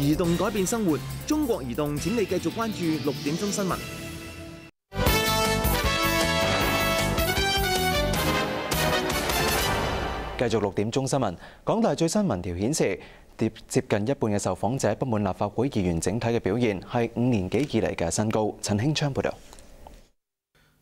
移動改變生活，中國移動請你繼續關注6點鐘新聞。繼續6點鐘新聞，港大最新民調顯示，接近一半嘅受訪者不滿立法會議員整體嘅表現，係5年幾以嚟嘅新高。陳興昌報導。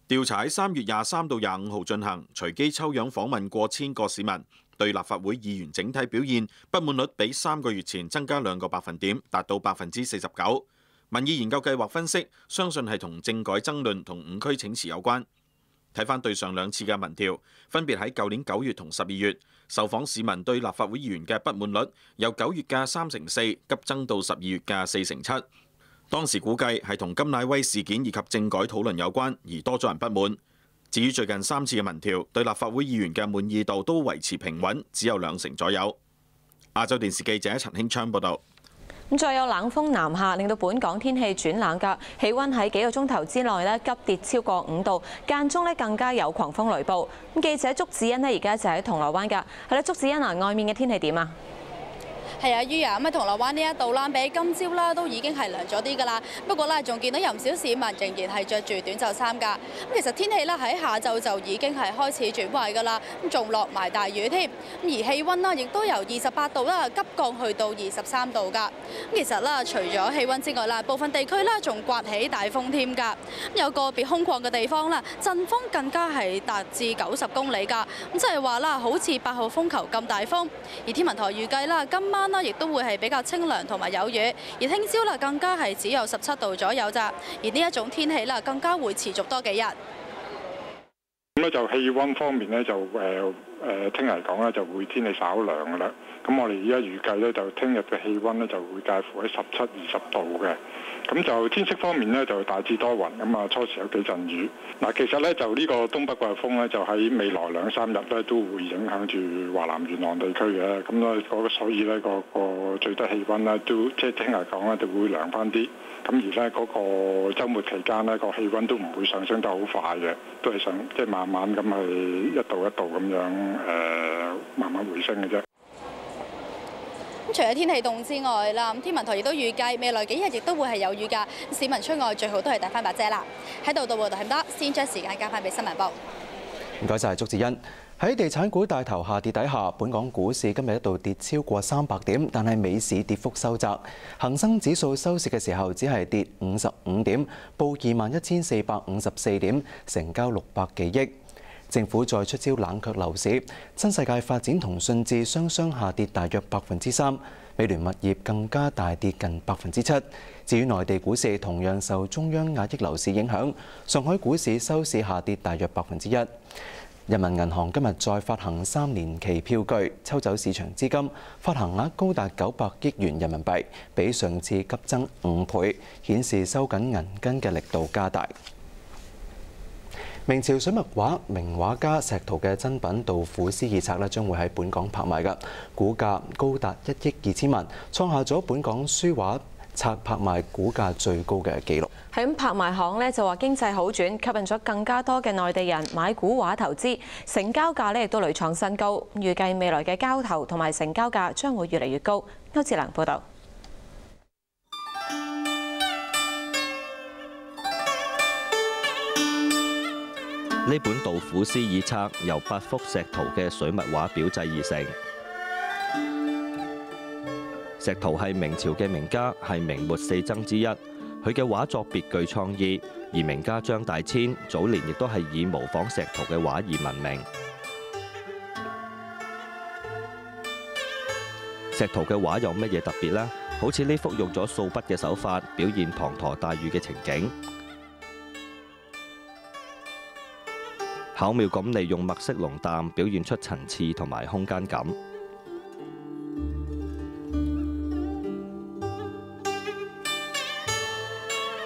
調查喺3月23到25號進行，隨機抽樣訪問過千個市民，對立法會議員整體表現不滿率比3個月前增加2個百分點，達到49%。民意研究計劃分析，相信係同政改爭論同5區請辭有關。睇返對上2次嘅民調，分別喺舊年9月同12月，受訪市民對立法會議員嘅不滿率由9月嘅34%急增到12月嘅47%。當時估計係同甘乃威事件以及政改討論有關，而多咗人不滿。至於最近3次嘅民調，對立法會議員嘅滿意度都維持平穩，只有2成左右。亞洲電視記者陳興昌報導。再有冷風南下，令到本港天氣轉冷㗎，氣温喺幾個鐘頭之內咧急跌超過5度，間中咧更加有狂風雷暴。咁記者祝子欣呢，而家就喺銅鑼灣㗎，係啦，祝子欣啊，外面嘅天氣點啊？係啊，於啊，咁喺銅鑼灣呢一度啦，比今朝啦都已經係涼咗啲㗎啦。不過咧，仲見到有唔少市民仍然係着住短袖衫㗎。咁其實天氣咧喺下晝就已經係開始轉壞㗎啦，咁仲落埋大雨添。咁而氣温啦，亦都由28度啦急降去到23度㗎。咁其實啦，除咗氣温之外啦，部分地區咧仲刮起大風添㗎。咁有個別空曠嘅地方啦，陣風更加係達至90公里㗎。咁即係話啦，好似8號風球咁大風。而天文台預計啦，今晚亦都會係比較清涼同埋有雨，而聽朝啦更加係只有17度左右咋，而呢一種天氣啦更加會持續多幾日。咁咧就氣温方面咧就聽日嚟講咧就會天氣稍涼㗎啦。咁我哋而家預計咧就聽日嘅氣温咧就會介乎喺17-20度嘅。咁就天色方面咧就大致多雲，咁啊初時有幾陣雨。嗱，其實咧就呢個東北季候風咧就喺未來2-3日咧都會影響住華南沿岸地區嘅。咁咧所以咧個最低氣温咧都即係聽日講咧就會涼翻啲。咁而咧嗰個週末期間咧個氣温都唔會上升得好快嘅，都係即係慢慢咁係一度一度咁樣慢慢回升嘅啫。咁除咗天氣凍之外啦，天文台亦都預計未來幾日亦都會係有雨㗎。市民出外最好都係帶翻把遮啦。喺度到報道係咁多，先將時間交翻俾新聞部。唔該晒，祝子欣。喺地產股帶頭下跌底下，本港股市今日一度跌超過300點，但係尾市跌幅收窄。恒生指數收市嘅時候只係跌55點，報21,454點，成交600幾億。政府再出招冷卻樓市，新世界發展同信置雙雙下跌大約3%，美聯物業更加大跌近7%。至於內地股市同樣受中央壓抑樓市影響，上海股市收市下跌大約1%。人民銀行今日再發行3年期票據，抽走市場資金，發行額高達900億元人民幣，比上次急增5倍，顯示收緊銀根嘅力度加大。明朝水墨畫名畫家石濤嘅珍品《杜甫詩二冊》將會喺本港拍賣嘅，估價高達1億2千萬，創下咗本港書畫冊拍賣估價最高嘅紀錄。係咁，拍賣行就話經濟好轉，吸引咗更加多嘅內地人買古畫投資，成交價亦都屢創新高。預計未來嘅交投同埋成交價將會越嚟越高。歐志良報導。呢本《杜甫詩二冊》由8幅石濤嘅水墨畫裱製而成。石濤係明朝嘅名家，係明末4僧之一。佢嘅畫作別具創意，而名家張大千早年亦都係以模仿石濤嘅畫而聞名。石濤嘅畫有乜嘢特別呢？好似呢幅用咗掃筆嘅手法表現滂沱大雨嘅情景。巧妙咁利用墨色濃淡，表現出層次同埋空間感。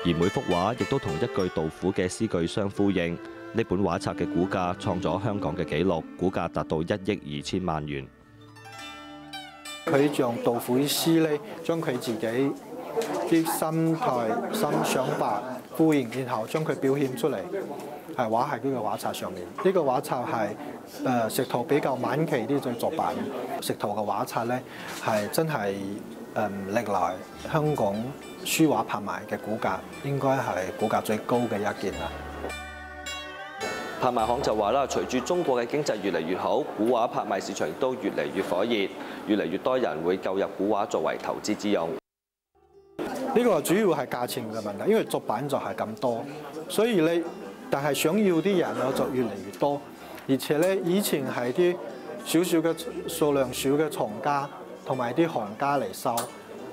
而每幅畫亦都同一句杜甫嘅詩句相呼應。呢本畫冊嘅估價創咗香港嘅紀錄，估價達到1億2千萬元。佢將杜甫啲詩咧，將佢自己啲心態、心想法呼應，然後將佢表現出嚟。係畫喺呢個畫冊上面，呢個畫冊係石濤比較晚期呢種作品。石濤嘅畫冊咧係真係歷來香港書畫拍賣嘅股價應該係股價最高嘅一件啦。拍賣行就話啦，隨住中國嘅經濟越嚟越好，古畫拍賣市場亦都越嚟越火熱，越嚟越多人會購入古畫作為投資之用。呢個主要係價錢嘅問題，因為作品就係咁多，所以但係想要啲人就越嚟越多，而且咧以前係啲少嘅數量少嘅藏家同埋啲行家嚟收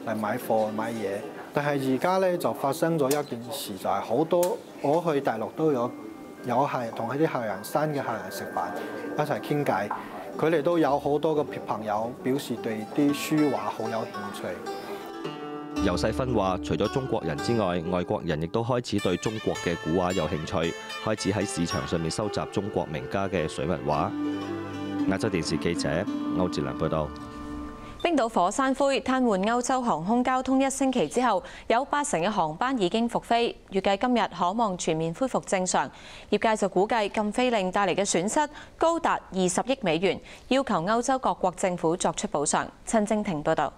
嚟買貨買嘢，但係而家咧就發生咗一件事，就係好多我去大陸都有係同啲客人新嘅客人食飯一齊傾偈，佢哋都有好多個朋友表示對啲書畫好有興趣。尤世芬話：除咗中國人之外，外國人亦都開始對中國嘅古畫有興趣，開始喺市場上面收集中國名家嘅水墨畫。亞洲電視記者歐志良報道。冰島火山灰癱瘓歐洲航空交通1星期之後，有80%嘅航班已經復飛，預計今日可望全面恢復正常。業界就估計禁飛令帶嚟嘅損失高達20億美元，要求歐洲各國政府作出補償。陳正廷報導。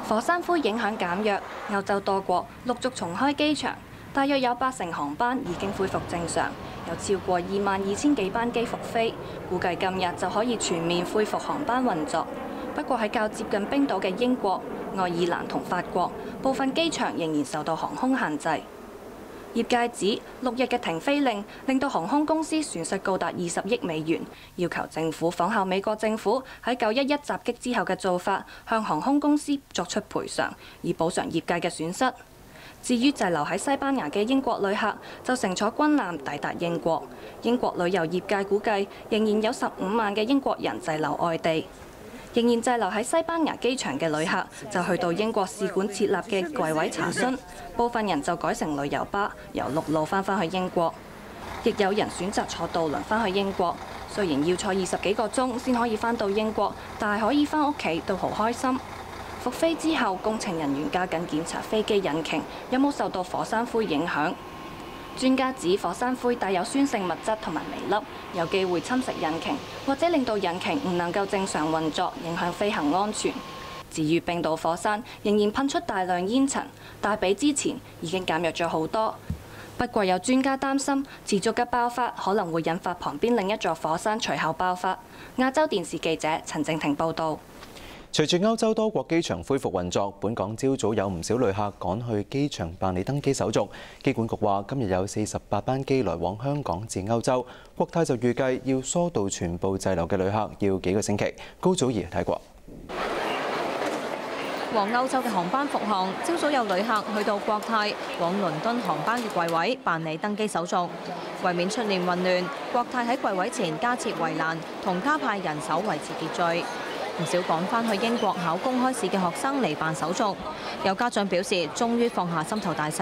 火山灰影響減弱，歐洲多國陸續重開機場，大約有80%航班已經恢復正常，有超過22,000幾班機復飛，估計今日就可以全面恢復航班運作。不過喺較接近冰島嘅英國、愛爾蘭同法國，部分機場仍然受到航空限制。業界指6日嘅停飛令令到航空公司損失高達20億美元，要求政府仿效美國政府喺911襲擊之後嘅做法，向航空公司作出賠償，以補償業界嘅損失。至於滯留喺西班牙嘅英國旅客，就乘坐軍艦抵達英國。英國旅遊業界估計仍然有15萬嘅英國人滯留外地。仍然滯留喺西班牙機場嘅旅客就去到英國使館設立嘅櫃位查詢，部分人就改成旅遊巴，由陸路翻返去英國。亦有人選擇坐渡輪翻去英國，雖然要坐20幾個鐘先可以翻到英國，但係可以翻屋企都好開心。復飛之後，工程人員加緊檢查飛機引擎有冇受到火山灰影響。專家指火山灰帶有酸性物質同埋微粒，有機會侵蝕引擎，或者令到引擎唔能夠正常運作，影響飛行安全。至於冰島火山仍然噴出大量煙塵，但比之前已經減弱咗好多。不過有專家擔心，持續嘅爆發可能會引發旁邊另一座火山隨後爆發。亞洲電視記者陳正廷報導。隨住歐洲多國機場恢復運作，本港朝早有唔少旅客趕去機場辦理登機手續。機管局話，今日有48班機來往香港至歐洲。國泰就預計要疏導全部滯留嘅旅客要幾個星期。高祖兒睇過。往歐洲嘅航班復航，朝早有旅客去到國泰往倫敦航班嘅櫃位辦理登機手續。為免出現混亂，國泰喺櫃位前加設圍欄，同加派人手維持秩序。唔少趕返去英國考公開試嘅學生嚟辦手續，有家長表示終於放下心頭大石。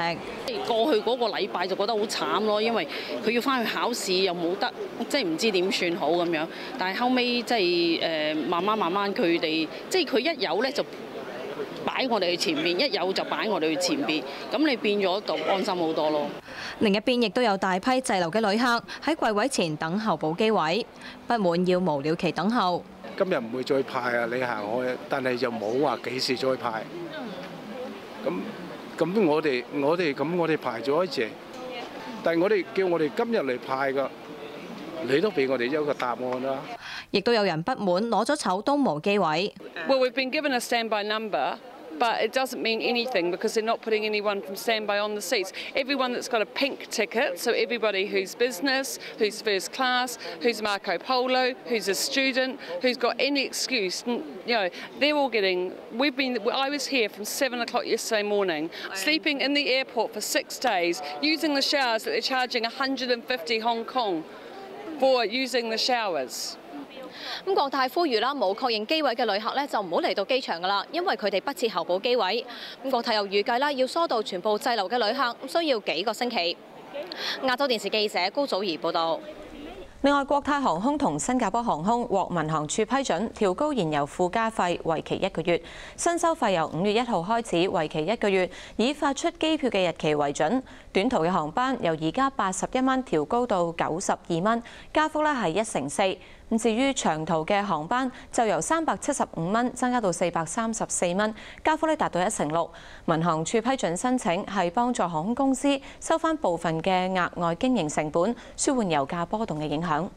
過去嗰個禮拜就覺得好慘咯，因為佢要返去考試又冇得，即係唔知點算好咁樣。但係後尾即係慢慢佢哋即係佢一有咧就擺我哋去前面，一有就擺我哋去前邊，咁你變咗就安心好多咯。另一邊亦都有大批滯留嘅旅客喺櫃位前等候補機位，不滿要無了期等候。今日唔會再派啊！你行開，但係就冇話幾時再派。咁我哋排咗一隻，但係我哋叫我哋今日嚟派㗎，你都俾我哋一個答案啦。亦都有人不滿攞咗籌都冇機位。Well, we've been given a standby number. But it doesn't mean anything because they're not putting anyone from standby on the seats. Everyone that's got a pink ticket, so everybody who's business, who's first class, who's Marco Polo, who's a student, who's got any excuse, they're all getting. I was here from 7 o'clock yesterday morning, sleeping in the airport for 6 days, using the showers that they're charging 150 Hong Kong for using the showers. 咁國泰呼籲啦，冇確認機位嘅旅客咧就唔好嚟到機場㗎啦，因為佢哋不設候補機位。咁國泰又預計啦，要疏導全部滯留嘅旅客，需要幾個星期。亞洲電視記者高祖兒報導。另外，國泰航空同新加坡航空獲民航處批准調高燃油附加費，為期1個月。新收費由5月1號開始，為期1個月，以發出機票嘅日期為準。短途嘅航班由而家81蚊調高到92蚊，加幅咧係1成4。咁至於長途嘅航班就由375蚊增加到434蚊，加幅達到6%。民航處批准申請係幫助航空公司收返部分嘅額外經營成本，舒緩油價波動嘅影響。